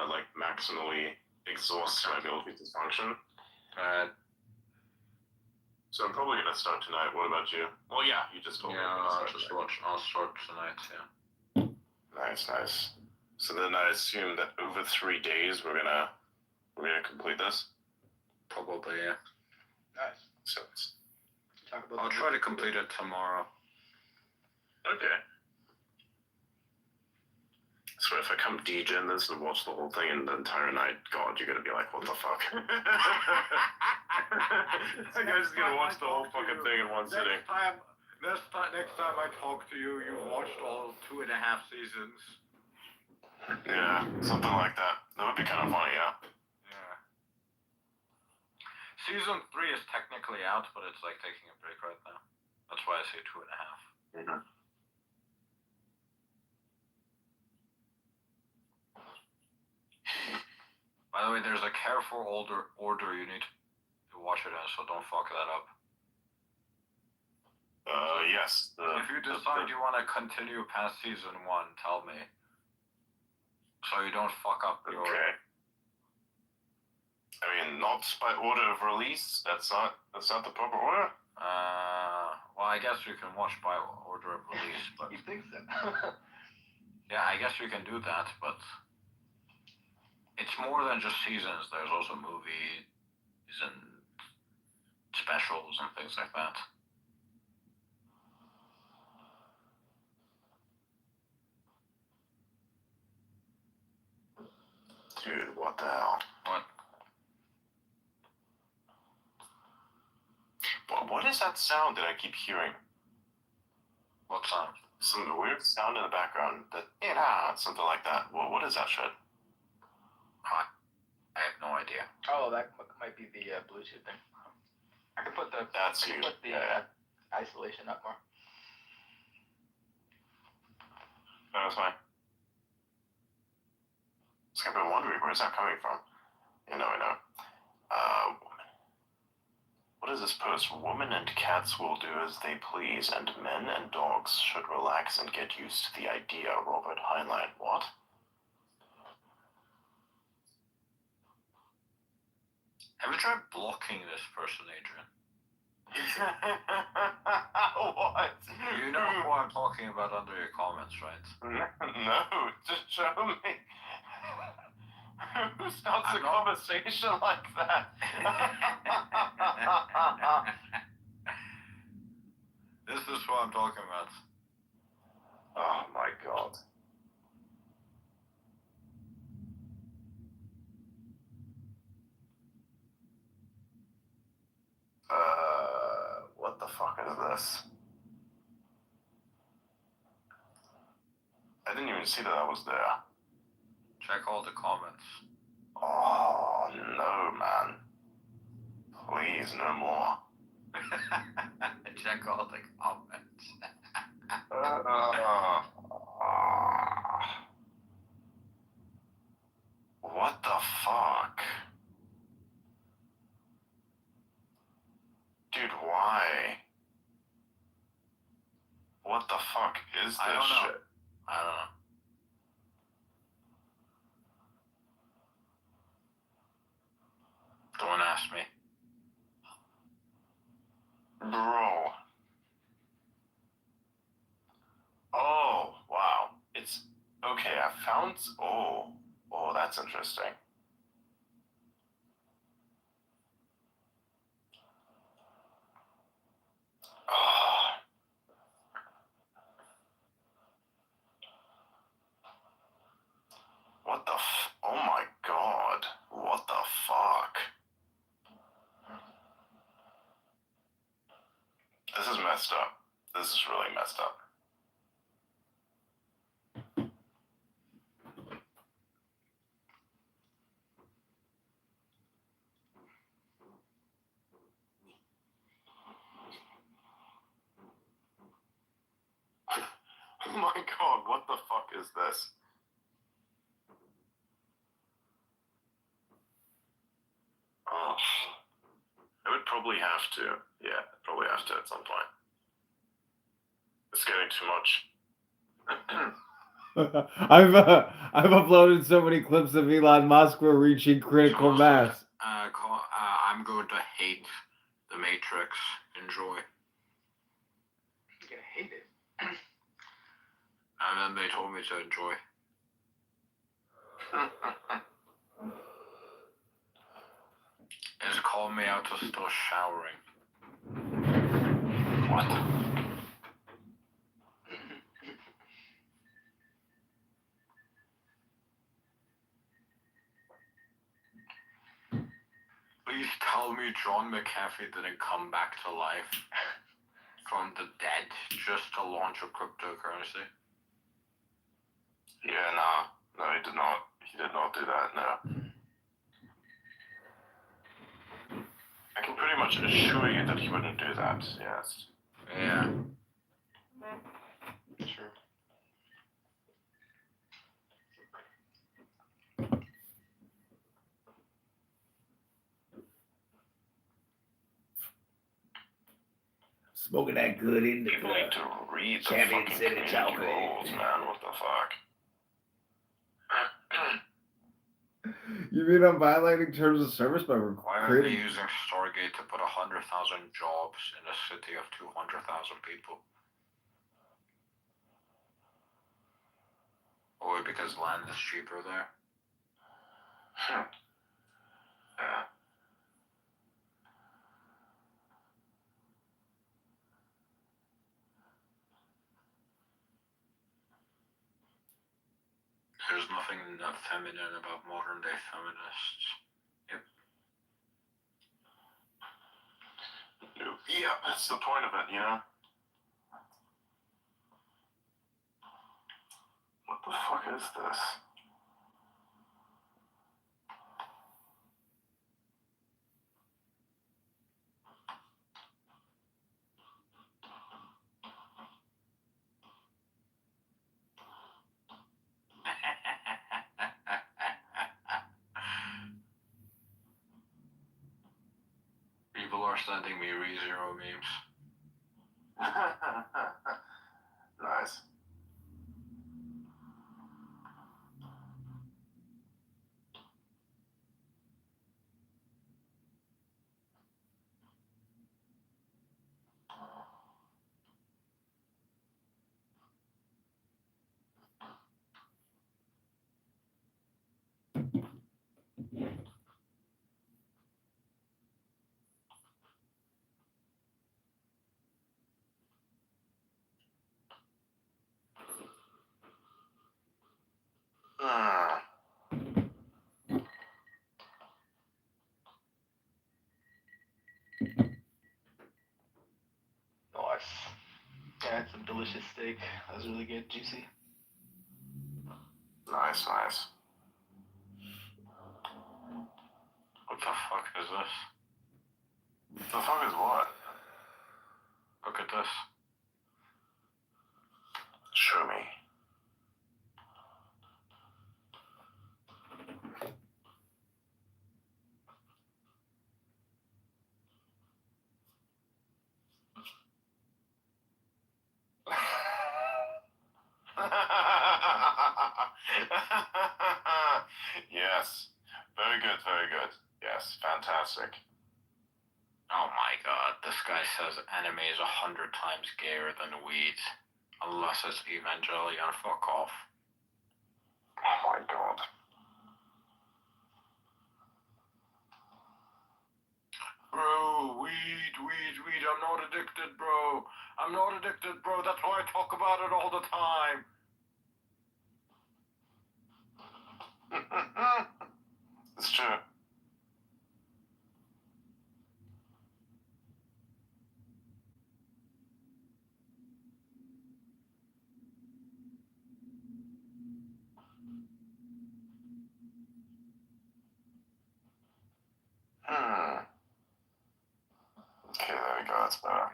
like maximally exhaust my ability to function. Alright. So I'm probably gonna start tonight. What about you? Well, yeah, you just told me. I'll start tonight. Yeah. Nice. So then I assume that over 3 days we're gonna complete this. Probably, yeah. Nice. So I'll try to complete it tomorrow. okay. So if I come DJ in this and watch the whole thing and the entire night, God, you're gonna be like, what the fuck? That guy's just gonna watch the whole fucking thing in one sitting. Next time I talk to you, you've watched all 2.5 seasons. Yeah, something like that. That would be kind of funny, yeah. Yeah. Season 3 is technically out, but it's like taking a break right now. That's why I say 2.5. Mm-hmm. By the way, there's a careful order you need to watch it in, so don't fuck that up. Yes. If you decide you want to continue past season 1, tell me. So you don't fuck up your... Okay. I mean, not by order of release. That's not the proper order. Well, I guess you can watch by order of release, but... You think so? Yeah, I guess you can do that, but... It's more than just seasons. There's also movies and specials and things like that. Dude, what the hell? What is that sound that I keep hearing? What sound? Some weird sound in the background. Something like that. What is that shit? I have no idea. Oh, that might be the Bluetooth thing. I can put the isolation up more. No, that's fine. I've been wondering, where's that coming from? I know. What is this post? Women and cats will do as they please, and men and dogs should relax and get used to the idea. Robert Heinlein. What? Have you tried blocking this person, Adrian? What? You know who I'm talking about under your comments, right? No, just show me. Who starts a conversation like that? This is what I'm talking about. Oh my god. What the fuck is this? I didn't even see that was there. Check all the comments. Oh, no, man. Please, no more. Check all the comments. What the fuck? Dude, why? What the fuck is this I don't know. shit? I don't know. Don't ask me. Bro. Oh, wow. It's... Okay, I found... Oh, that's interesting. Oh. What the oh my god. What the fuck? This is messed up. This is really messed up. Oh my god, what the fuck is this? Oh. I would probably have to. Yeah, probably have to at some point. It's getting too much. I've uploaded so many clips of Elon Musk were reaching critical So, mass. I'm going to hate the Matrix. Enjoy. You're gonna hate it. And then they told me to enjoy. It's called me out to still showering. What? Please tell me John McAfee didn't come back to life from the dead just to launch a cryptocurrency. Yeah, no, he did not. He did not do that. No. I can pretty much assure you that he wouldn't do that. Yes. Yeah. Sure. Smoking that good People need to read the Champion fucking City community Chocolate. rules, man. What the fuck? You mean I'm violating terms of service by Why are they creating? using Stargate to put 100,000 jobs in a city of 200,000 people? Or because land is cheaper there? Yeah. There's nothing feminine about modern day feminists. Yeah, that's the point of it, you know? What the fuck is this? People are sending me ReZero memes. Nice. Ah. Nice. Yeah, I had some delicious steak. That was really good, juicy. Nice, nice. What the fuck is this? The fuck is what? Look at this. Show me. Yes. Very good, very good. Yes, fantastic. Oh my god, this guy says anime is 100 times gayer than weed. Unless it's Evangelion, fuck off. Oh my god. Bro, weed, I'm not addicted, bro. I'm not addicted, bro. That's why I talk about it all the time. It's true. Hmm. Okay, there we go. That's better.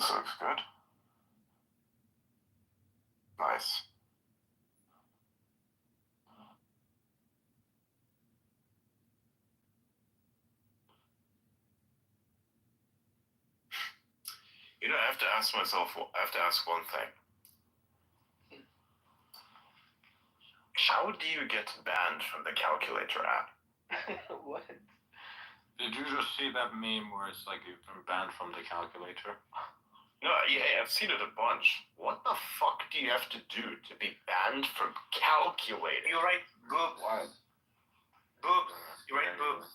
This looks good. Nice. You know, I have to ask one thing. How do you get banned from the calculator app? What? Did you just see that meme where it's like you've been banned from the calculator? No, yeah, I've seen it a bunch. What the fuck do you have to do to be banned from calculating? You write boobs. What? Boobs. You write boobs.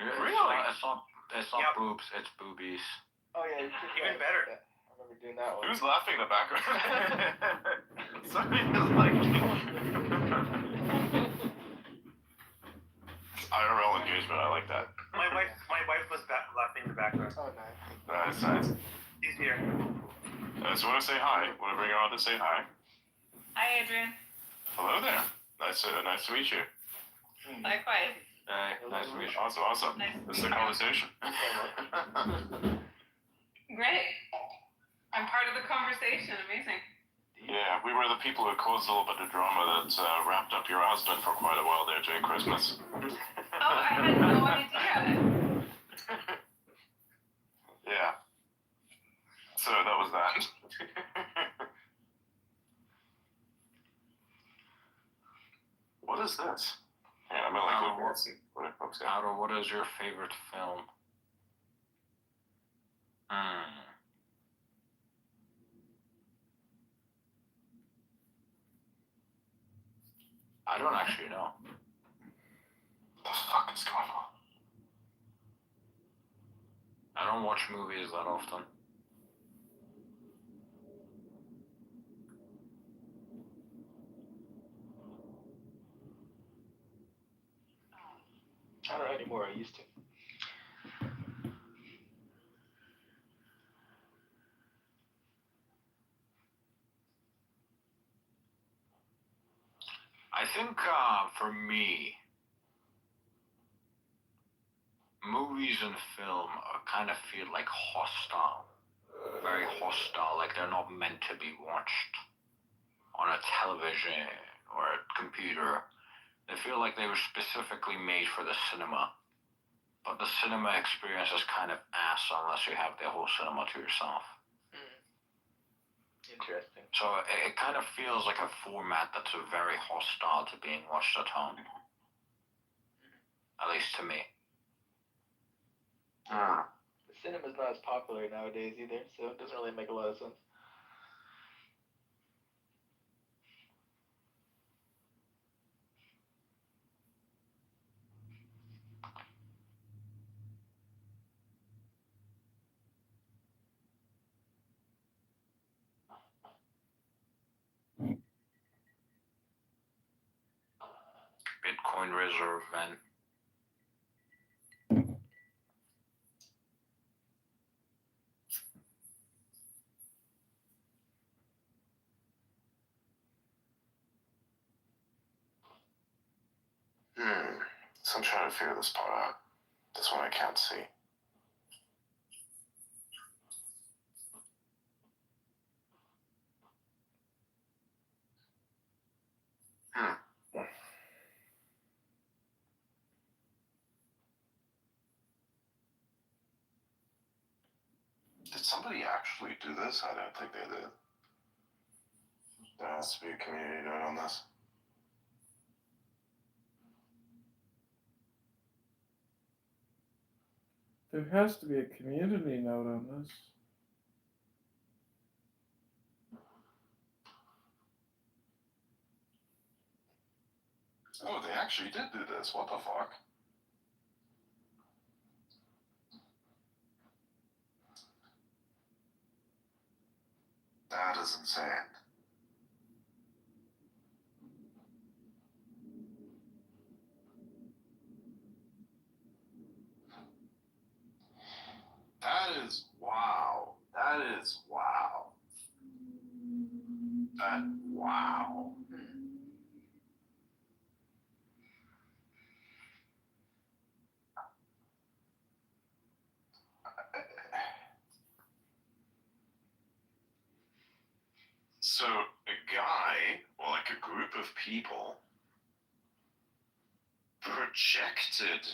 Really? It's not Yep. boobs, it's boobies. Oh yeah, you did Even that. better. Yeah, I remember doing that one. Who's laughing in the background? Somebody is like IRL engagement. I like that. My wife was laughing in the background. Oh nice. Nice. She's here. So want to say hi? Want to bring her on to say hi? Hi, Adrian. Hello there. Nice to meet you. Likewise. Hey, nice to meet you. Awesome. Nice to This is meet a you. conversation. Great. I'm part of the conversation. Amazing. Yeah, we were the people who caused a little bit of drama that wrapped up your husband for quite a while there during Christmas. Oh, I had no idea. Yeah. So that was that. What is this? Yeah, I'm like looking at some what it looks like. Otto, what is your favorite film? I don't actually know. What the fuck is going on? I don't watch movies that often. I don't know anymore. I used to. I think for me, movies and film kind of feel like hostile. Very hostile, like they're not meant to be watched on a television or a computer. They feel like they were specifically made for the cinema. But the cinema experience is kind of ass unless you have the whole cinema to yourself. Interesting. So it kind of feels like a format that's very hostile to being watched at home. At least to me. The cinema's not as popular nowadays either, so it doesn't really make a lot of sense. Bitcoin Reserve, man. So I'm trying to figure this part out. This one I can't see. Did somebody actually do this? I don't think they did. There has to be a community note on this. There has to be a community note on this. Oh, they actually did do this. What the fuck? That is insane. That is wow. That is wow. Wow. So a guy, or like a group of people, projected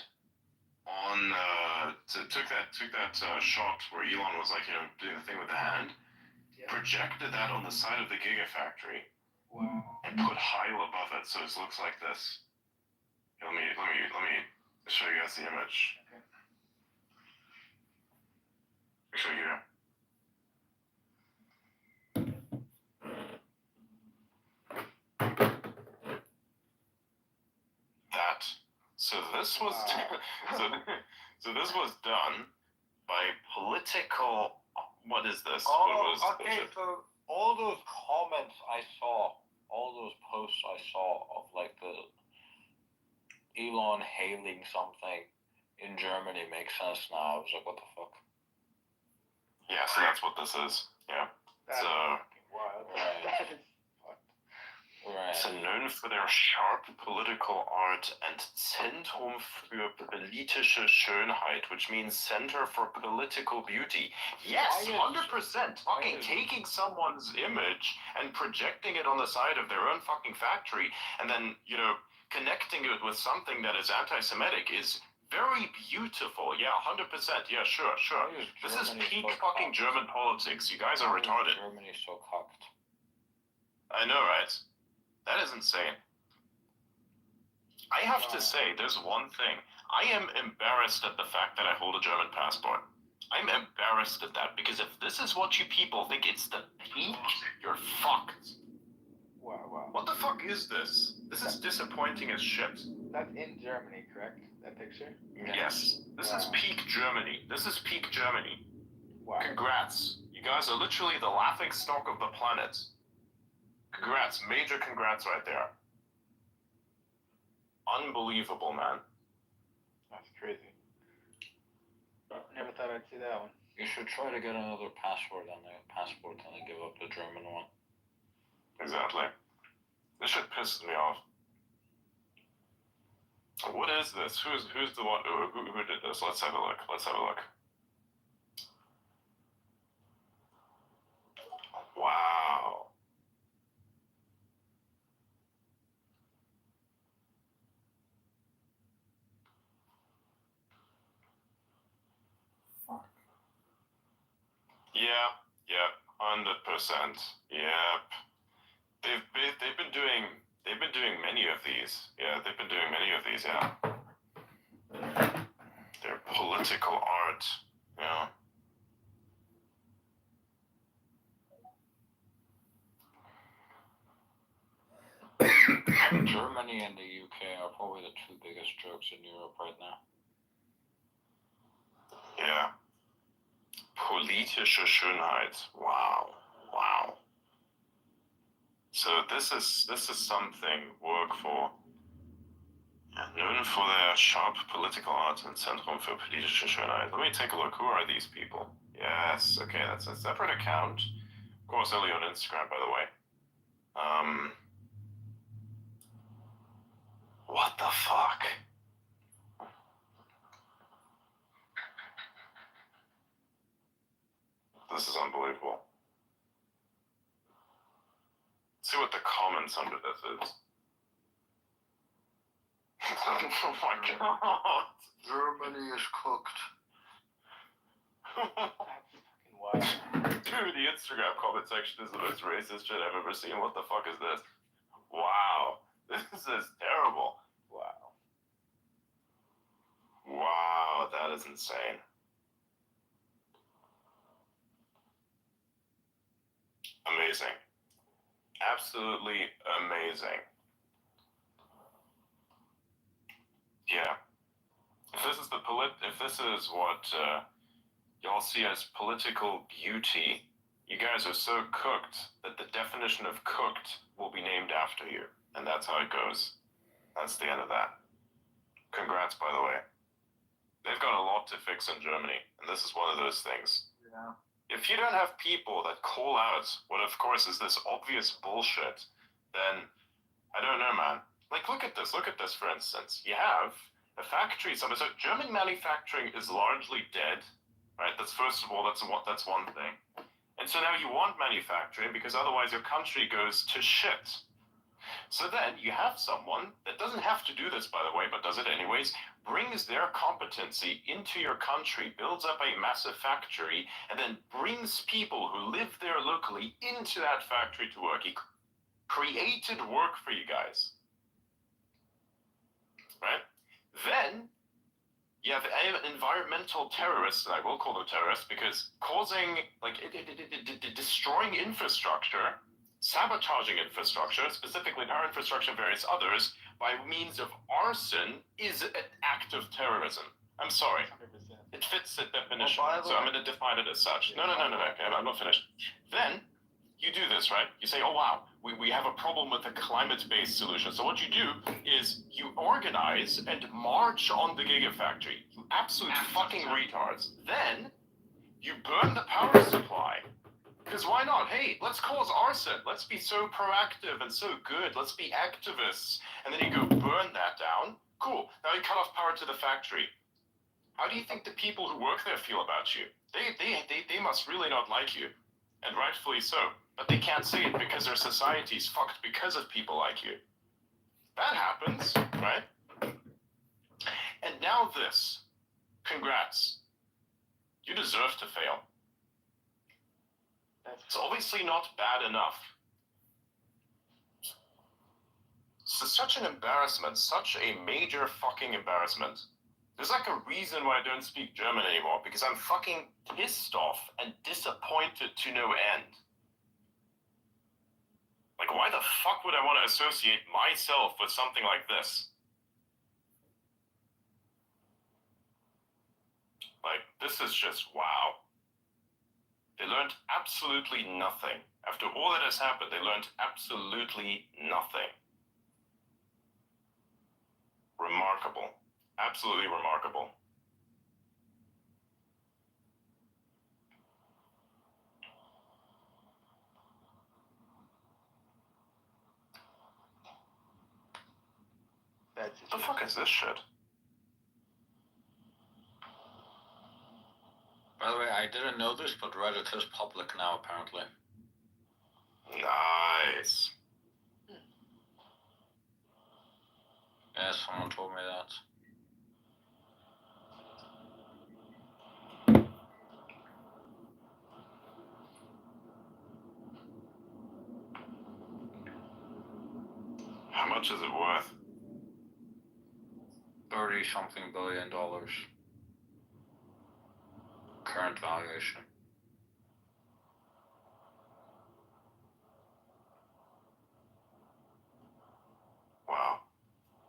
on took that shot where Elon was like, you know, doing the thing with the hand, projected that on the side of the Gigafactory, and put Heil above it, so it looks like this. Let me show you guys the image. Let me show you. That. So this was so this was done by political. What is this? So all those comments I saw, all those posts I saw of like the Elon hailing something in Germany makes sense now. I was like, what the fuck? Yeah, so that's what this is. Yeah. That's So fucking wild. Right. That is fucked. Right. so known for their sharp political art and Zentrum für politische Schönheit, which means Center for Political Beauty. Yes, 100%. Fucking taking someone's image and projecting it on the side of their own fucking factory, and then, you know, connecting it with something that is anti-Semitic is very beautiful. Yeah, 100%. Yeah, sure. This is peak fucking German politics. You guys are retarded. Germany so cocked. I know, right? That is insane. I have to say, there's one thing. I am embarrassed at the fact that I hold a German passport. I'm embarrassed at that, because if this is what you people think it's the peak, you're fucked. Wow. What the fuck is this? This is disappointing as shit. That's in Germany, correct? That picture? Yes. This is peak Germany. This is peak Germany. Wow. Congrats. You guys are literally the laughing stock of the planet. Congrats. Major congrats right there. Unbelievable, man. That's crazy. Never thought I'd see that one. You should try to get another passport and then give up the German one. Exactly. This shit pisses me off. What is this? Who's the one who did this? Let's have a look. Wow. Yep, 100%. Yep. They've been doing many of these. Yeah, they've been doing many of these. Yeah. Their political art. Yeah. Germany and the UK are probably the two biggest jokes in Europe right now. Yeah. Politische Schönheit. Wow. So this is something work for. Known for their sharp political art and Zentrum für politische Schönheit. Let me take a look. Who are these people? Yes, okay, that's a separate account. Of course, only on Instagram, by the way. What the fuck? This is unbelievable. Let's see what the comments under this is. Oh my god. Germany is cooked. That's fucking wild. Dude, the Instagram comment section is the most racist shit I've ever seen. What the fuck is this? Wow. This is terrible. Wow, that is insane. Amazing. Absolutely amazing. Yeah. If this is what y'all see as political beauty, you guys are so cooked that the definition of cooked will be named after you. And that's how it goes. That's the end of that. Congrats, by the way. They've got a lot to fix in Germany, and this is one of those things. Yeah. If you don't have people that call out what, of course, is this obvious bullshit, then I don't know, man. Like, look at this, for instance. You have a factory, so German manufacturing is largely dead, right? That's first of all, that's one thing. And so now you want manufacturing because otherwise your country goes to shit. So then you have someone that doesn't have to do this, by the way, but does it anyways, brings their competency into your country, builds up a massive factory, and then brings people who live there locally into that factory to work. He created work for you guys. Right? Then you have environmental terrorists, and I will call them terrorists because causing, like, destroying infrastructure, sabotaging infrastructure, specifically our infrastructure and various others, by means of arson is an act of terrorism. I'm sorry. 100%. It fits the definition, by the so I'm way- going to define it as such. Yeah, No, okay, I'm not finished. Then you do this, right? You say, oh wow, we have a problem with a climate-based solution. So what you do is you organize and march on the gigafactory. You absolute fucking retards. Then you burn the power supply. Because why not? Hey, let's cause arson. Let's be so proactive and so good. Let's be activists. And then you go burn that down. Cool. Now you cut off power to the factory. How do you think the people who work there feel about you? They must really not like you. And rightfully so. But they can't say it because their society's fucked because of people like you. That happens, right? And now this. Congrats. You deserve to fail. It's obviously not bad enough. It's such an embarrassment, such a major fucking embarrassment. There's like a reason why I don't speak German anymore, because I'm fucking pissed off and disappointed to no end. Like, why the fuck would I want to associate myself with something like this? Like, this is just wow. They learned absolutely nothing. After all that has happened, they learned absolutely nothing. Remarkable. Absolutely remarkable. That's What the fuck is this shit? By the way, I didn't know this, but Reddit is public now, apparently. Nice. Yeah, someone told me that. How much is it worth? $30-something billion. Current valuation. Wow.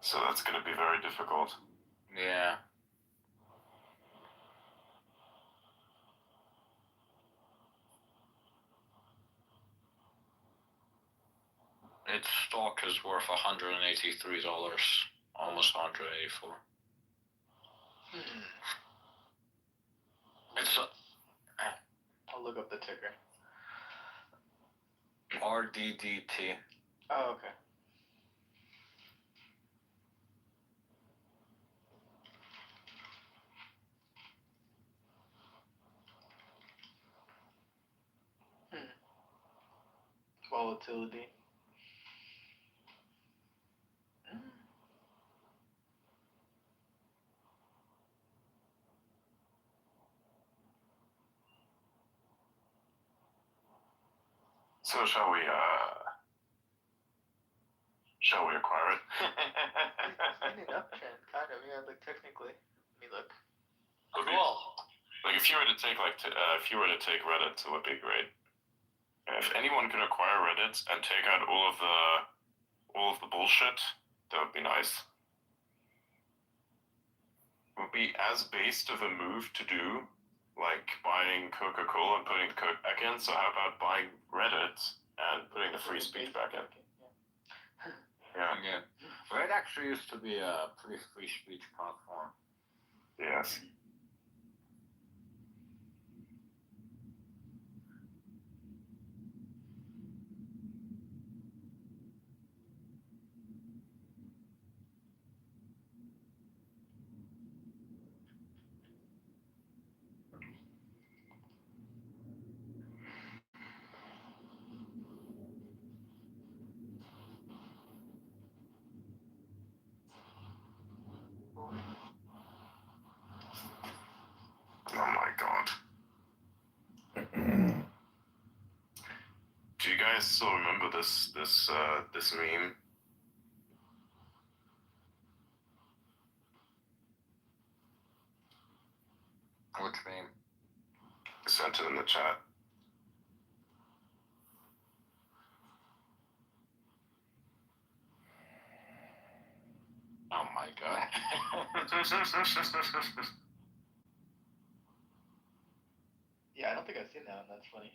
So that's going to be very difficult. Yeah. Its stock is worth $183, almost 184. It's I'll look up the ticker. RDDT. Oh, okay. Volatility. So shall we acquire it? In an uptrend, kind of. Yeah, like technically. Let me look. Cool. Like if you were to take Reddit, it would be great. And if anyone could acquire Reddit and take out all of the bullshit, that would be nice. It would be as based of a move to do like buying Coca-Cola and putting the Coke back in. So how about buying Reddit and putting the free speech back in? Yeah. Yeah. Reddit actually used to be a pretty free speech platform. Yes. Do you guys still remember this meme? Which meme? I sent it in the chat. Oh my god. Yeah, I don't think I've seen that one. That's funny.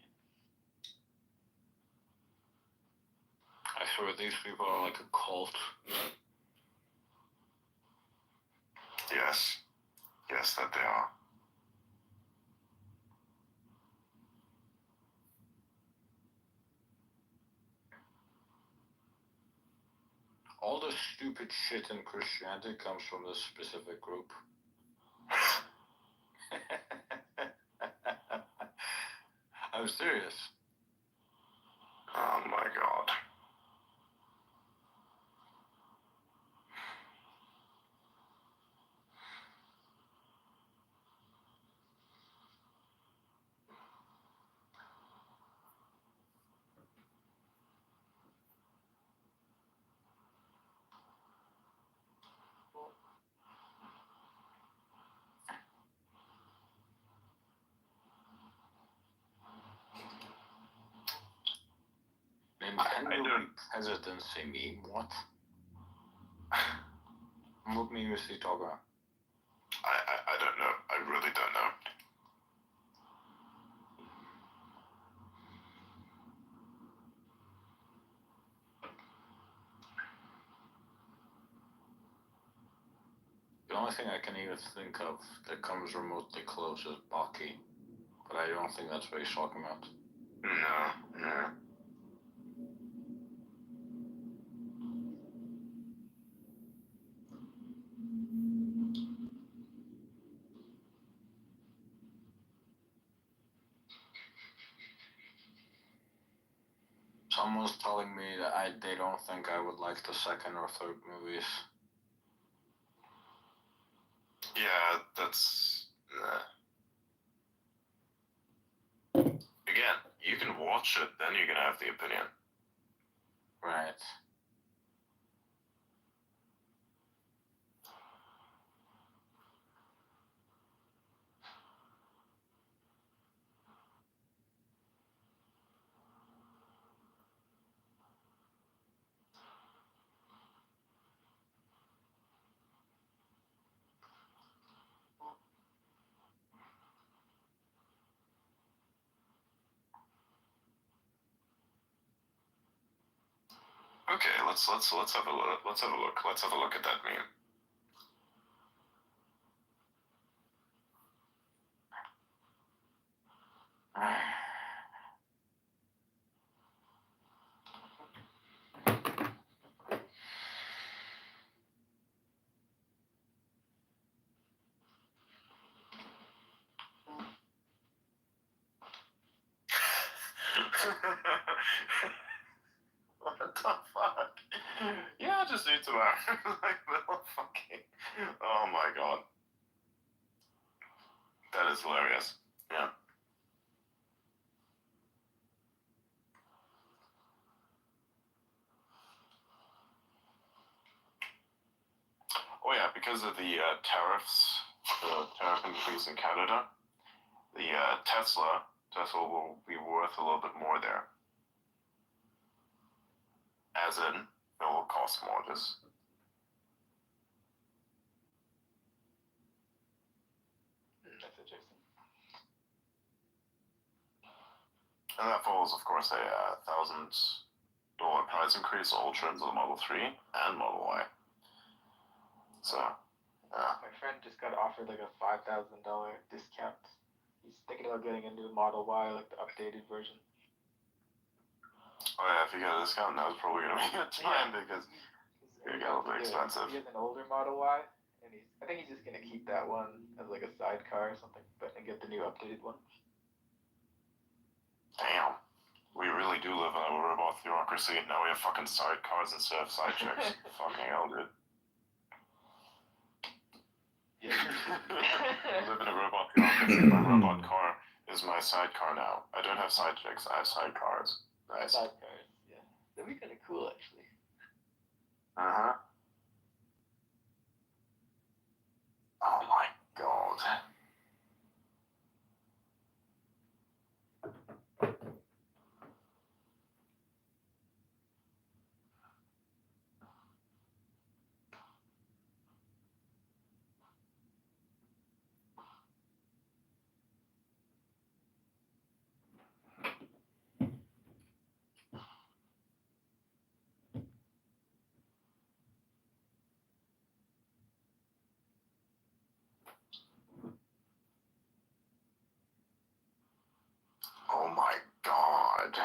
I swear these people are like a cult. Yes. Yes, that they are. All the stupid shit in Christianity comes from this specific group. I'm serious. Oh my god. Nintendo hesitancy meme, what? What meme is he talking about? I don't know. I really don't know. The only thing I can even think of that comes remotely close is Baki, but I don't think that's what he's talking about. No. Someone's telling me that they don't think I would like the second or third movies. Yeah, that's. Again, you can watch it, then you're gonna have the opinion. Right. Okay, let's have a look. Let's have a look. Let's have a look at that meme. What the fuck? Yeah, just do tomorrow. Like, little fucking. Oh my god. That is hilarious. Yeah. Oh yeah, because of the tariffs, the tariff increase in Canada, the Tesla will be worth a little bit more there. As in, it will cost more. Just That's interesting. and that follows, of course, a $1,000 price increase, all trims of the Model 3 and Model Y. So, yeah. My friend just got offered like a $5,000 discount. He's thinking about getting a new Model Y, like the updated version. Oh yeah, if you get a discount, now's probably gonna be a time because it got a little bit expensive. He has an older Model Y, and I think he's just gonna keep that one as like a sidecar or something, and get the new updated one. Damn. We really do live in a robot bureaucracy. Now we have fucking sidecars instead of side chicks. Fucking hell, dude. Yeah. I live in a robot bureaucracy. My robot car is my sidecar now. I don't have side chicks, I have sidecars. Nice. Sidecars, yeah. That'd be kind of cool, actually. Uh-huh. Oh my god. Oh my god.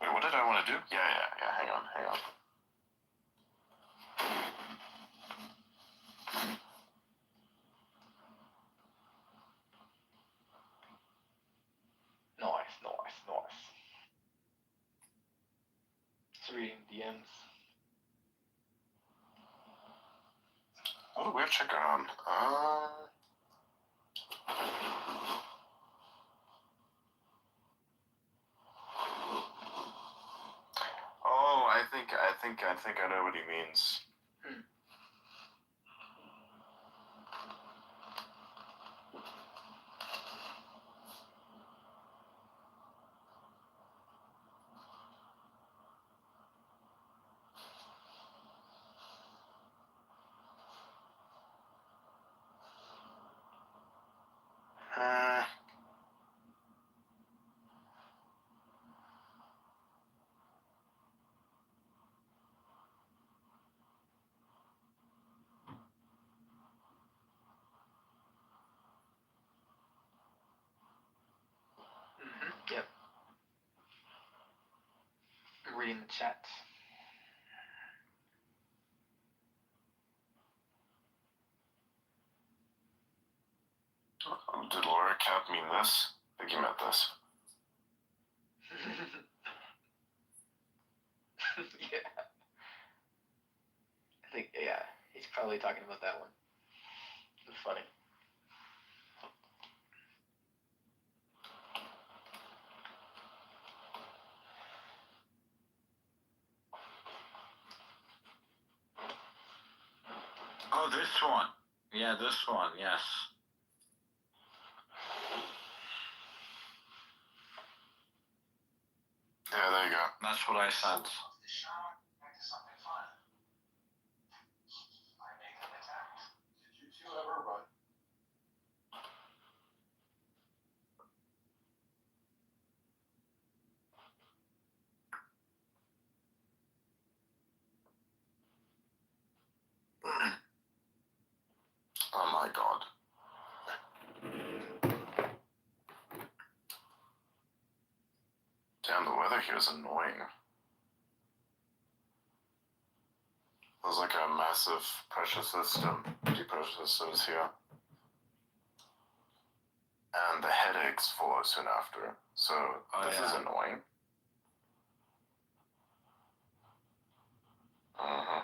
Wait, what did I want to do? Yeah, hang on. Nice. Just reading DMs. What a weird check on. Oh, I think I know what he means. Yep. Reading the chat. Did Laura Cap mean this? I think he meant this. Yeah. I think, yeah, he's probably talking about that one. It's funny. Oh, this one. Yeah, this one, yes. Yeah, there you go. That's what I sent. Oh my god. Damn, the weather here is annoying. There's like a massive pressure system, deep pressure systems here. And the headaches follow soon after. So this is annoying. Uh-huh.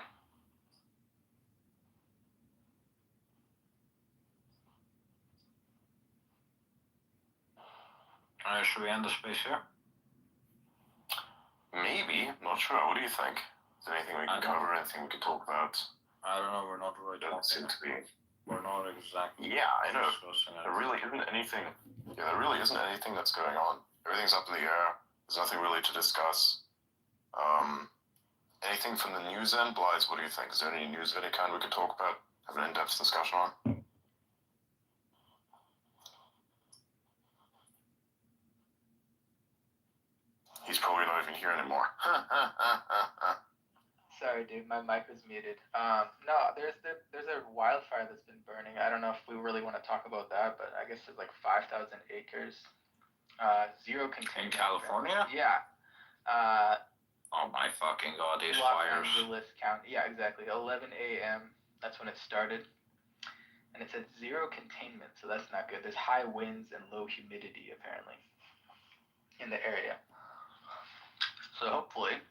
Should we end the space here? Maybe. Not sure. What do you think? Is there anything we can cover? Anything we can talk about? I don't know, we're not really Doesn't seem talking. to be. We're not exactly Yeah, I know. discussing it. There really isn't anything. Yeah, there really isn't anything that's going on. Everything's up in the air. There's nothing really to discuss. Anything from the news end? Blythe, what do you think? Is there any news of any kind we could talk about? Have an in-depth discussion on? He's probably not even here anymore. Sorry, dude, my mic was muted. No, there's a wildfire that's been burning. I don't know if we really want to talk about that, but I guess it's like 5,000 acres. Zero containment. In California? Yeah. Oh my fucking god, these Los fires. Angeles County. Yeah, exactly. 11 a.m. That's when it started. and it said 0 containment, so that's not good. There's high winds and low humidity apparently in the area. So hopefully,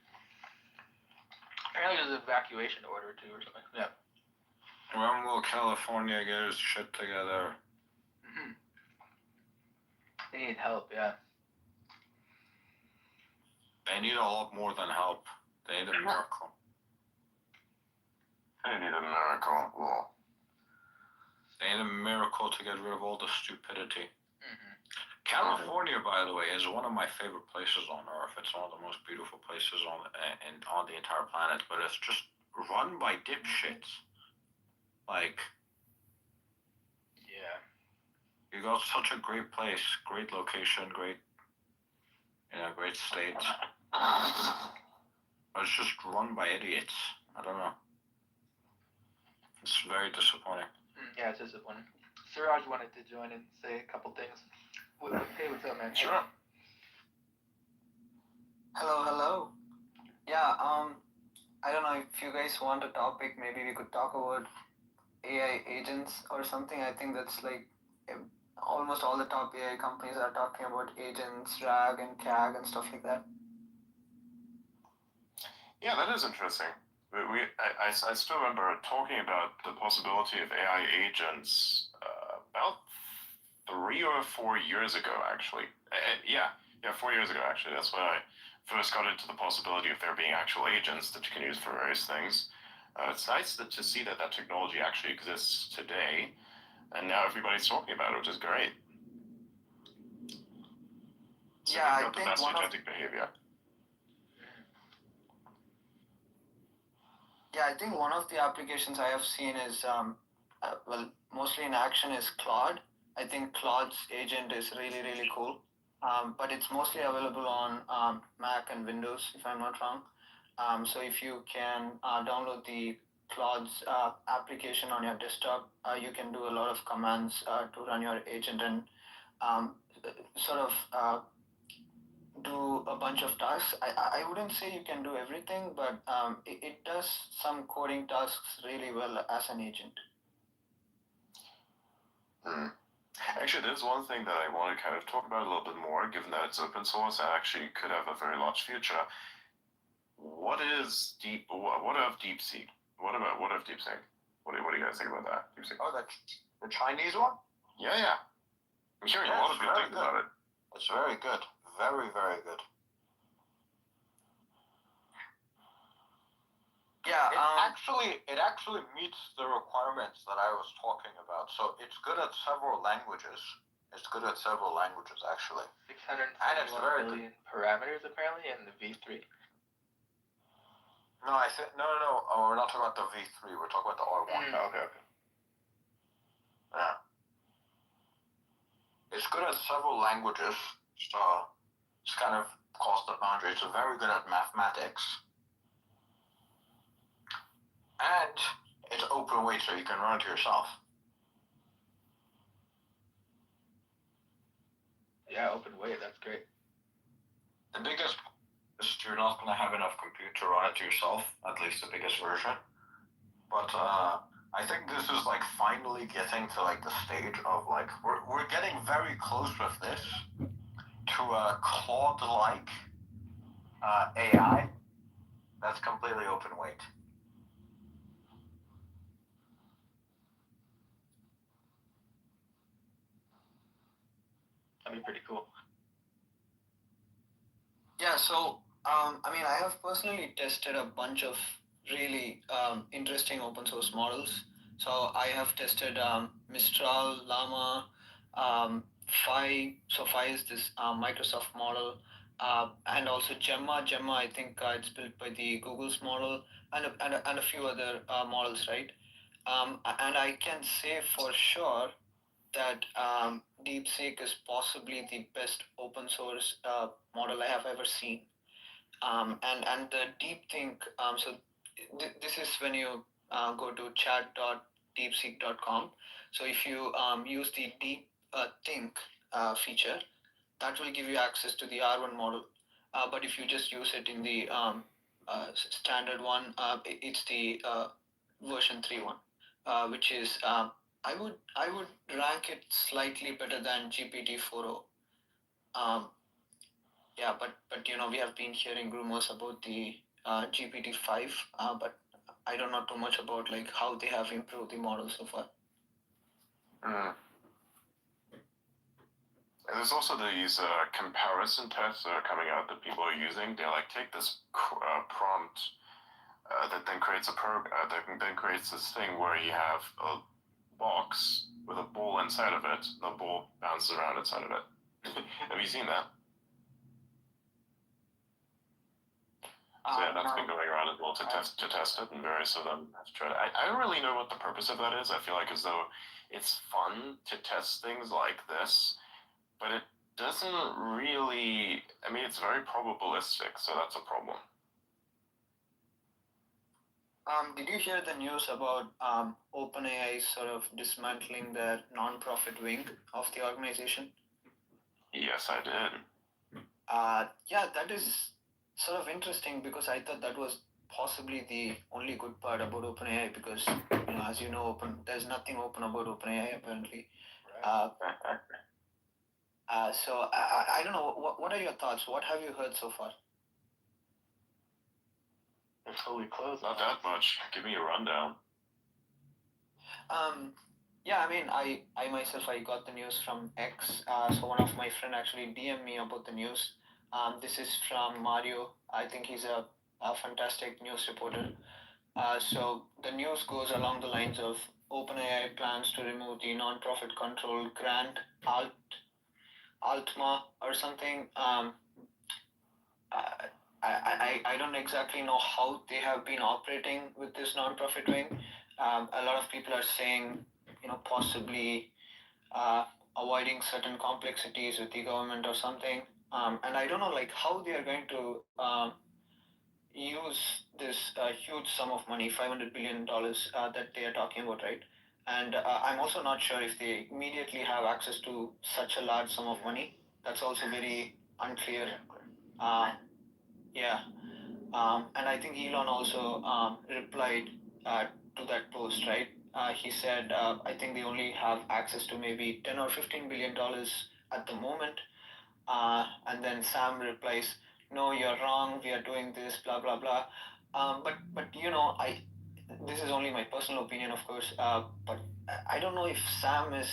apparently there's an evacuation order too or something. Yeah. When will California get its shit together? They need help, yeah. They need a lot more than help. They need a miracle. I need a miracle. Well, They need a miracle to get rid of all the stupidity. Mm-hmm. California, by the way, is one of my favorite places on Earth. It's one of the most beautiful places on the entire planet, but it's just run by dipshits. Like, Yeah. you got such a great place, great location, great state. But it's just run by idiots. I don't know. It's very disappointing. Yeah, it's disappointing. Siraj wanted to join and say a couple things. Hey, what's up, man? sure. Hello. Yeah, I don't know if you guys want a topic, maybe we could talk about AI agents or something. I think that's like almost all the top AI companies are talking about agents, RAG and CAG and stuff like that. Yeah, that is interesting. I still remember talking about the possibility of AI agents about 3 or 4 years ago, actually. Yeah, 4 years ago, actually. That's when I first got into the possibility of there being actual agents that you can use for various things. It's nice to see that technology actually exists today, and now everybody's talking about it, which is great. So Yeah, you've I got the think best one of agentic behavior. Yeah, I think one of the applications I have seen is, well, mostly in action is Claude. I think Claude's agent is really, really cool. But it's mostly available on Mac and Windows, if I'm not wrong. So if you can download the Claude's application on your desktop, you can do a lot of commands to run your agent and sort of do a bunch of tasks. I wouldn't say you can do everything, but it does some coding tasks really well as an agent. Actually, there's one thing that I want to kind of talk about a little bit more, given that it's open source and actually could have a very large future. What of DeepSeek? What of DeepSeek? What do you guys think about that? DeepSeek? Oh, that's the Chinese one? Yeah. I'm hearing a lot of good things about it. It's very good. Very, very good. Yeah. It actually meets the requirements that I was talking about. So it's good at several languages. Actually. 671 billion parameters apparently in the V3. No, Oh, we're not talking about the V3. We're talking about the R1. Okay. Yeah. It's good at several languages, so it's kind of crossed the boundary. It's very good at mathematics. And it's open weight, so you can run it yourself. Yeah, open weight, that's great. The biggest is you're not going to have enough compute to run it yourself, at least the biggest version. But I think this is like finally getting to like the stage of like we're getting very close with this to a Claude-like AI that's completely open weight. That'd be pretty cool. Yeah, so I have personally tested a bunch of really interesting open source models. So I have tested Mistral, Llama, Phi. So Phi is this Microsoft model, and also Gemma. Gemma, I think it's built by the Google's model, and a few other models, right? And I can say for sure that DeepSeek is possibly the best open source model I have ever seen. And the DeepThink, this is when you go to chat.deepseek.com. So if you use the DeepThink feature, that will give you access to the R1 model. But if you just use it in the standard one, it's the version 3 one, which is I would rank it slightly better than GPT-4o. Yeah, but we have been hearing rumors about the GPT-5, but I don't know too much about like how they have improved the model so far. Mm. And there's also these comparison tests that are coming out that people are using. They like take this prompt that then creates that creates this thing where you have a box with a ball inside of it. The ball bounces around inside of it. Have you seen that? So yeah, that's been going around as well to test it, and various of them have tried it. I don't really know what the purpose of that is. I feel like as though it's fun to test things like this, but it doesn't really. I mean, it's very probabilistic, so that's a problem. Did you hear the news about OpenAI sort of dismantling their non-profit wing of the organization? Yes, I did. Yeah, that is sort of interesting because I thought that was possibly the only good part about OpenAI because, as you know, there's nothing open about OpenAI apparently. So I don't know. What are your thoughts? What have you heard so far? Until we close. Not that much. Give me a rundown. Yeah, I mean, I myself, I got the news from X. So one of my friend actually DM me about the news. This is from Mario. I think he's a fantastic news reporter. So the news goes along the lines of OpenAI plans to remove the non-profit control grant Altma or something. I don't exactly know how they have been operating with this non-profit wing. A lot of people are saying, possibly avoiding certain complexities with the government or something. And I don't know, like, how they are going to use this huge sum of money, $500 billion, that they are talking about, right? And I'm also not sure if they immediately have access to such a large sum of money. That's also very unclear. Yeah. And I think Elon also replied to that post, right? He said, I think they only have access to maybe 10 or $15 billion at the moment. And then Sam replies, "No, you're wrong. We are doing this, blah blah blah." But this is only my personal opinion, of course. But I don't know if Sam is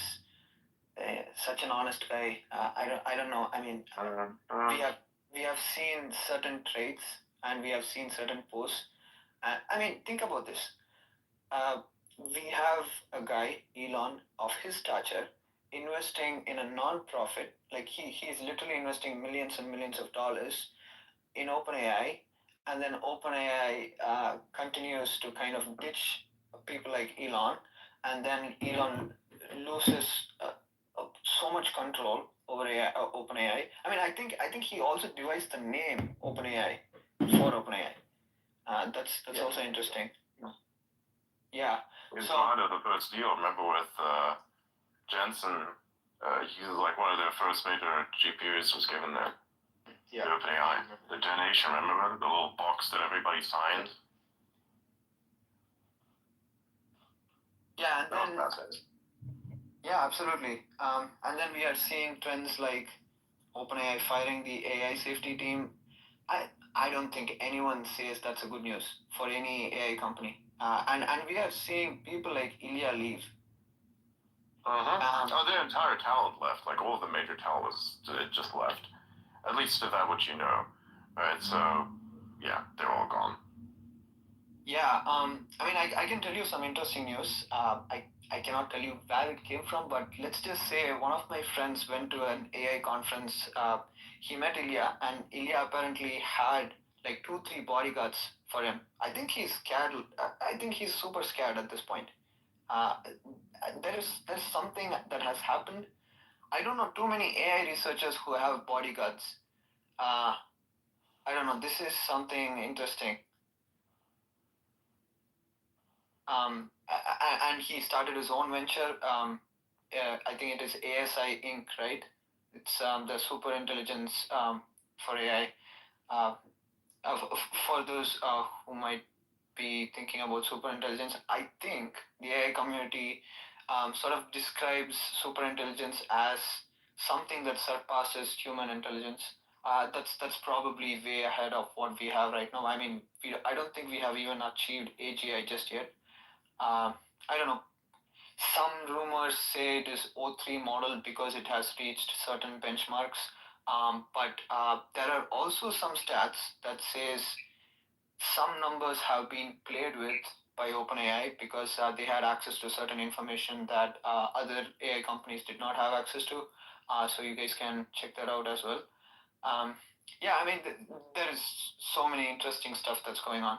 such an honest guy. I don't know. I mean, we have seen certain traits and we have seen certain posts. I mean, think about this. Uh, we have a guy, Elon, of his stature, investing in a non-profit. Like he is literally investing millions and millions of dollars in OpenAI, and then OpenAI continues to kind of ditch people like Elon, and then Elon loses so much control over OpenAI. I mean, I think he also devised the name OpenAI for OpenAI. That's Yeah. also interesting. Yeah. It's So kind of the first deal. Remember with Jensen, he was like one of their first major GPUs was given there. Yeah. To OpenAI. The donation, remember the little box that everybody signed? yeah, and That was then fascinating. yeah, absolutely. And then we are seeing trends like OpenAI firing the AI safety team. I don't think anyone says that's a good news for any AI company. And we are seeing people like Ilya leave. Oh, their entire talent left. Like all of the major talent was just left. At least of that what you know. Right, so yeah, they're all gone. Yeah, I mean, I can tell you some interesting news. I cannot tell you where it came from, but let's just say one of my friends went to an AI conference. He met Ilya, and Ilya apparently had like 2, 3 bodyguards for him. I think he's scared. I think he's super scared at this point. Uh, there's something that has happened. I don't know too many AI researchers who have bodyguards. Uh, I don't know. This is something interesting. And he started his own venture. I think it is ASI Inc., right? It's the super intelligence for AI. Uh, for those who might be thinking about super intelligence, I think the AI community sort of describes superintelligence as something that surpasses human intelligence. That's probably way ahead of what we have right now. I mean, I don't think we have even achieved AGI just yet. I don't know. Some rumors say it is O3 model because it has reached certain benchmarks. But there are also some stats that says some numbers have been played with by OpenAI because they had access to certain information that other AI companies did not have access to. So you guys can check that out as well. Yeah, I mean, there is so many interesting stuff that's going on.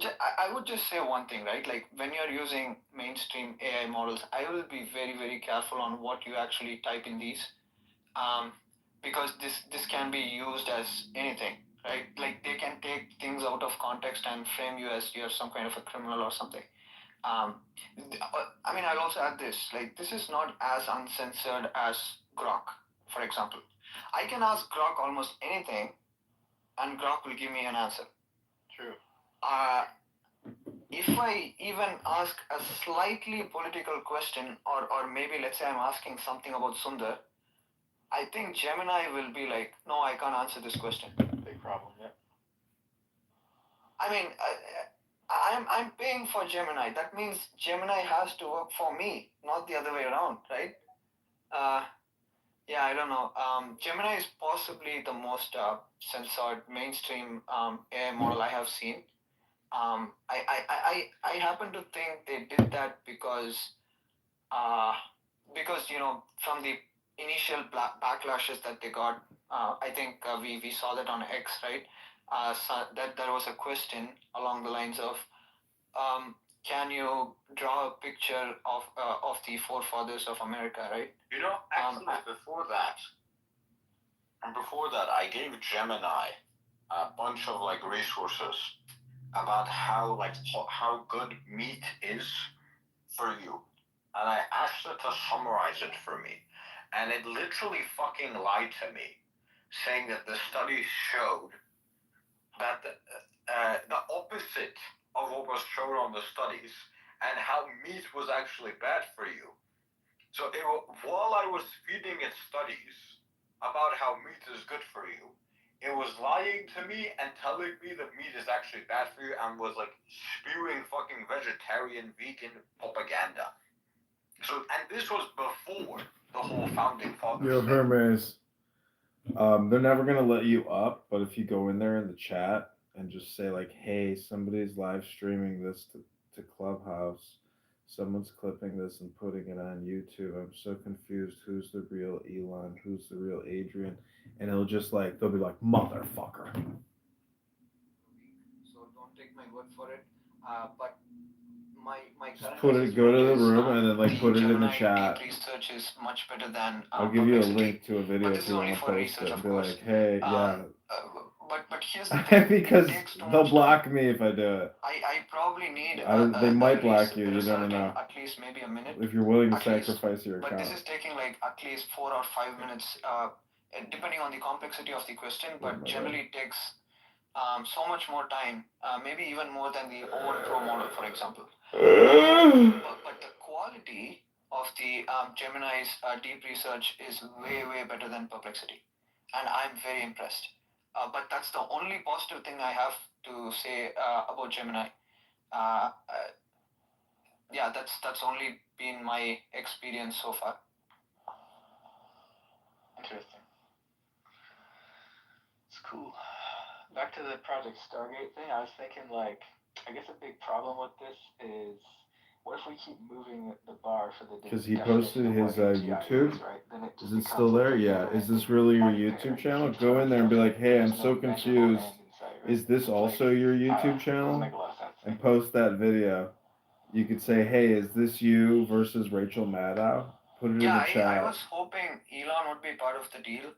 I would just say one thing, right? Like when you're using mainstream AI models, I will be very, very careful on what you actually type in these, because this can be used as anything, right? Like they can take things out of context and frame you as you're some kind of a criminal or something. I mean, I'll also add this. Like this is not as uncensored as Grok, for example. I can ask Grok almost anything, and Grok will give me an answer. True. If I even ask a slightly political question, or maybe let's say I'm asking something about Sundar, I think Gemini will be like, no, I can't answer this question. Big problem, yeah. I mean, I'm paying for Gemini. That means Gemini has to work for me, not the other way around, right? Yeah, I don't know. Gemini is possibly the most censored mainstream AI model I have seen. I happen to think they did that because from the initial backlashes that they got, I think we saw that on X, right? So that there was a question along the lines of, can you draw a picture of the forefathers of America, right? You know, actually, before that, I gave Gemini a bunch of like resources about how good meat is for you, and I asked it to summarize it for me, and it literally fucking lied to me, saying that the studies showed that the opposite of what was shown on the studies, and how meat was actually bad for you. So while I was feeding it studies about how meat is good for you, it was lying to me and telling me that meat is actually bad for you, and was like spewing fucking vegetarian, vegan propaganda. So, and this was before the whole founding fathers Yo, thing. Hermes. They're never gonna let you up, but if you go in there in the chat and just say like, "Hey, somebody's live streaming this to Clubhouse. Someone's clipping this and putting it on YouTube. I'm so confused. Who's the real Elon? Who's the real Adrian?" And it'll just like they'll be like, "Motherfucker." So don't take my word for it. But my Just go to the room and then like put it in the chat. Research is much better than. I'll give you a Perplexity. link to a video But if this you is want only to for post research, it. of Be course. like, "Hey, yeah." But here's the thing. Because it takes too they'll much block time. me if I do it. I probably need. They might block you. You result never in know. at least maybe a minute. If you're willing to At least. sacrifice your But account. this is taking like at least 4 or 5 minutes, depending on the complexity of the question. But generally, it takes so much more time, maybe even more than the Owen Pro model, for example. But the quality of the Gemini's deep research is way, way better than Perplexity. And I'm very impressed. But that's the only positive thing I have to say about Gemini. Yeah, that's only been my experience so far. Interesting. It's cool. Back to the Project Stargate thing, I was thinking like, I guess a big problem with this is, what if we keep moving the bar for the Because he posted his YouTube. Is, right? Then it is it still there? Yeah. Is this really your YouTube channel? Go in there and be like, "Hey, I'm so confused. Is this also your YouTube channel?" And post that video. You could say, "Hey, is this you versus Rachel Maddow?" Put it in the chat. I was hoping Elon would be part of the deal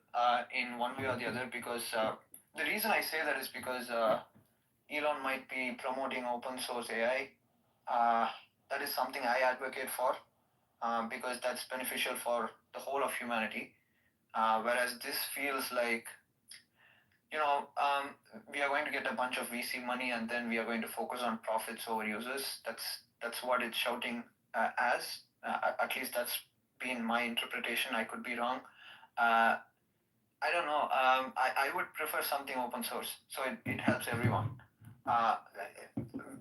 in one way or the other, because the reason I say that is because Elon might be promoting open source AI. That is something I advocate for, because that's beneficial for the whole of humanity. Whereas this feels like, we are going to get a bunch of VC money and then we are going to focus on profits over users. That's what it's shouting as. At least that's been my interpretation. I could be wrong. I don't know. I would prefer something open source, so it helps everyone.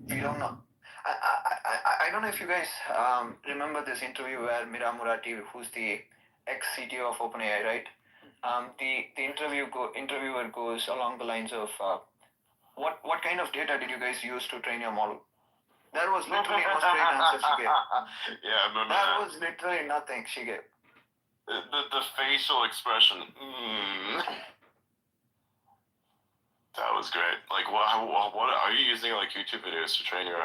We don't know. I don't know if you guys remember this interview where Mira Murati, who's the ex-CTO of OpenAI, right? The interviewer goes along the lines of, what kind of data did you guys use to train your model? There was literally no straight answer she gave. Yeah, I remember That was literally nothing she gave. The facial expression. That was great. Like, what are you using? Like YouTube videos to train your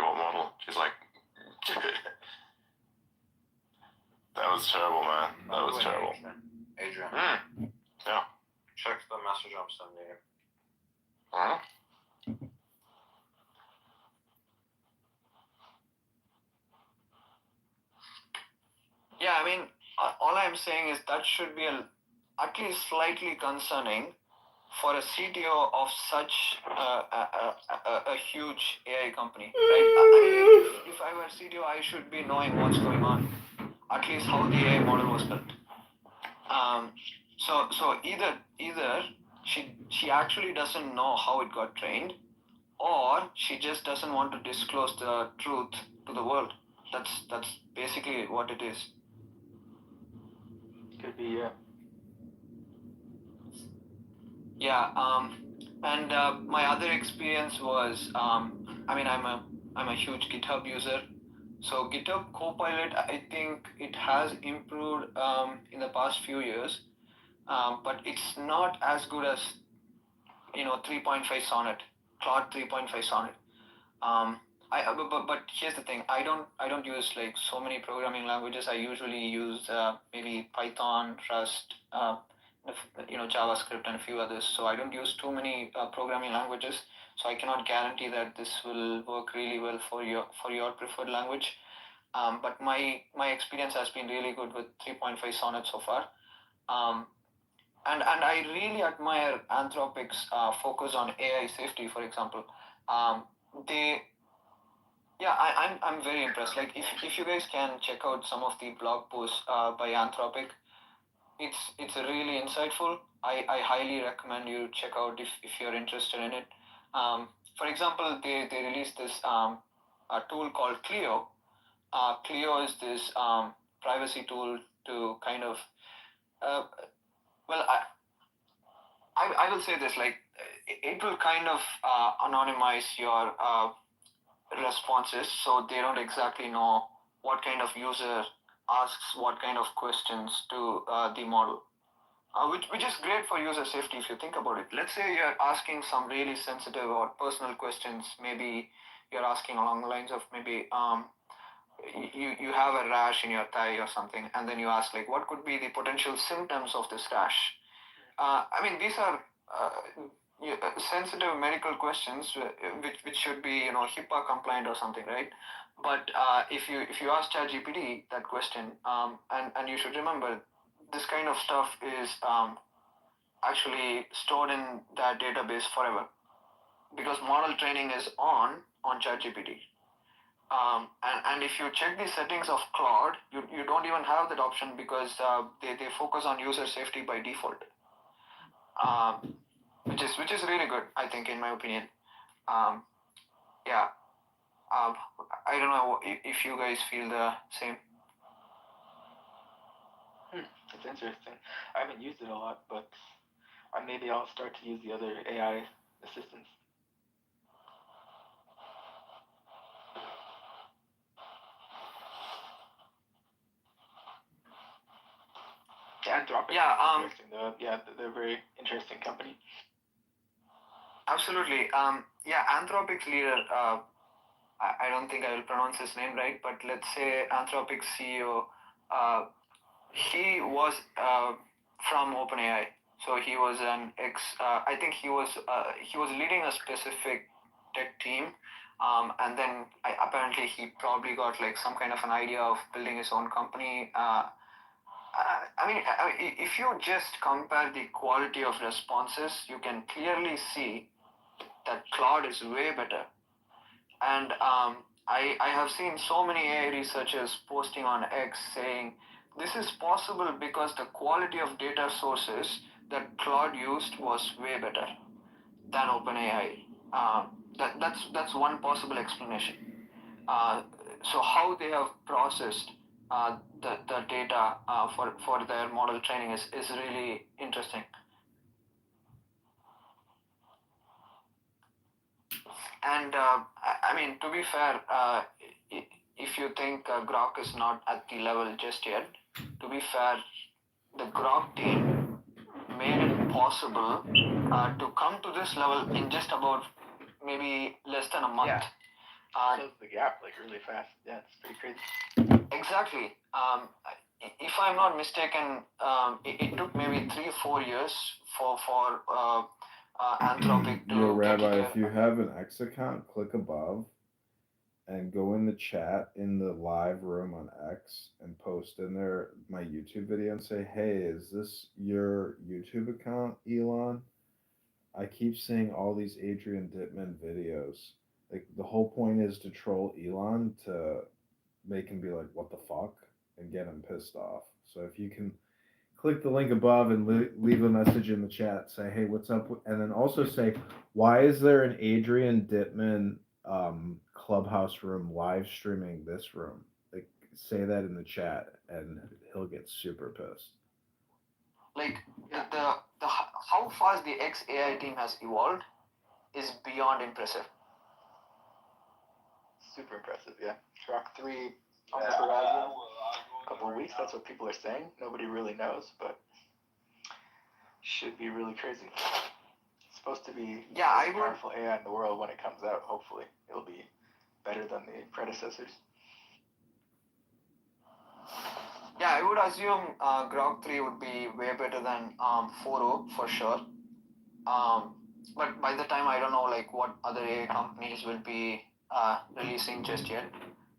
model? She's like, that was terrible, man. That was terrible. Adrian, Yeah. check the message I'm sending you. Huh? Yeah, I mean, all I'm saying is that should be at least slightly concerning for a CTO of such a huge AI company, right? If I were CTO, I should be knowing what's going on, at least how the AI model was built. So either she actually doesn't know how it got trained, or she just doesn't want to disclose the truth to the world. That's basically what it is. Could be, yeah. Yeah. And my other experience was, I mean, I'm a huge GitHub user. So GitHub Copilot, I think it has improved in the past few years, but it's not as good as 3.5 Sonnet, Claude 3.5 Sonnet. But here's the thing. I don't use like so many programming languages. I usually use maybe Python, Rust, JavaScript, and a few others. So I don't use too many programming languages. So I cannot guarantee that this will work really well for your preferred language. But my experience has been really good with 3.5 Sonnet so far. And I really admire Anthropic's focus on AI safety, for example. I'm very impressed. Like if you guys can check out some of the blog posts by Anthropic, it's really insightful. I highly recommend you check out if you're interested in it. For example, they released this a tool called Clio. Clio is this privacy tool to kind of I will say this, like it will kind of anonymize your responses, so they don't exactly know what kind of user asks what kind of questions to the model, which is great for user safety if you think about it. Let's say you're asking some really sensitive or personal questions. Maybe you're asking along the lines of maybe you have a rash in your thigh or something, and then you ask like, what could be the potential symptoms of this rash? I mean, these are sensitive medical questions, which should be HIPAA compliant or something, right? But if you ask ChatGPT that question, and you should remember, this kind of stuff is actually stored in that database forever, because model training is on ChatGPT. And if you check the settings of Claude, you don't even have that option, because they focus on user safety by default. Which is really good, I think, in my opinion. Yeah. I don't know if you guys feel the same. It's interesting. I haven't used it a lot, but maybe I'll start to use the other AI assistants. Anthropic. Yeah. Interesting though. Yeah, they're a very interesting company. Absolutely. Yeah, Anthropic's leader. I don't think I will pronounce his name right, but let's say Anthropic's CEO. He was from OpenAI, so he was an ex. I think he was leading a specific tech team, and then apparently he probably got like some kind of an idea of building his own company. I if you just compare the quality of responses, you can clearly see that Claude is way better. And I have seen so many AI researchers posting on X saying this is possible because the quality of data sources that Claude used was way better than OpenAI. That's one possible explanation. So how they have processed the data for their model training is really interesting. And to be fair, if you think Grok is not at the level just yet, to be fair, the Grok team made it possible to come to this level in just about maybe less than a month. Yeah. Close the gap like really fast. Yeah, it's pretty crazy. Exactly. If I'm not mistaken, it took maybe 3-4 years for Anthropic to Yo, get Rabbi, to if you have an X account, click above and go in the chat in the live room on X and post in there my YouTube video and say, hey, is this your YouTube account, Elon? I keep seeing all these Adrian Dittman videos. Like, the whole point is to troll Elon to make him be like, what the fuck? And get him pissed off. So if you can click the link above and leave a message in the chat, say, hey, what's up? And then also say, why is there an Adrian Dittman clubhouse room live streaming this room? Like, say that in the chat and he'll get super pissed. Like the how fast the XAI team has evolved is beyond impressive. Super impressive, yeah. Grok 3 on the horizon. A couple of weeks, that's what people are saying. Nobody really knows, but should be really crazy. It's supposed to be the most powerful AI in the world when it comes out, hopefully. It'll be better than the predecessors. Yeah, I would assume Grok 3 would be way better than 4.0 for sure. But by the time, I don't know like what other AI companies will be releasing just yet.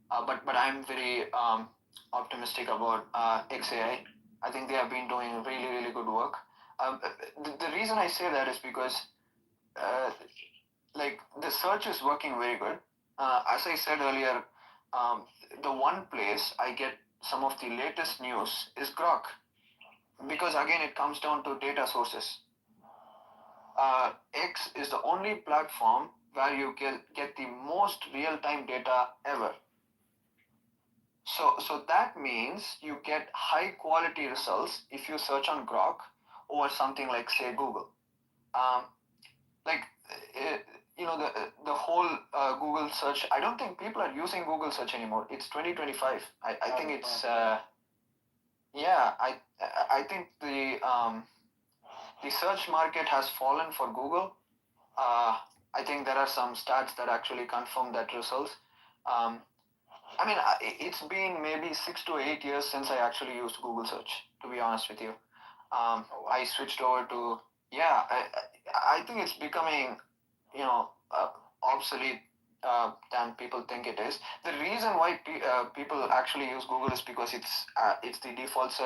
But I'm very optimistic about XAI. I think they have been doing really, really good work. The reason I say that is because like the search is working very good. As I said earlier, the one place I get some of the latest news is Grok, because again it comes down to data sources. X is the only platform where you get the most real-time data ever. So that means you get high quality results if you search on Grok over something like, say, Google. The whole Google search, I don't think people are using Google search anymore. It's 2025. I think it's I think the search market has fallen for Google. I think there are some stats that actually confirm that results. It's been maybe 6 to 8 years since I actually used Google search, to be honest with you. I switched over to, I think it's becoming, obsolete than people think it is. The reason why people actually use Google is because it's the default search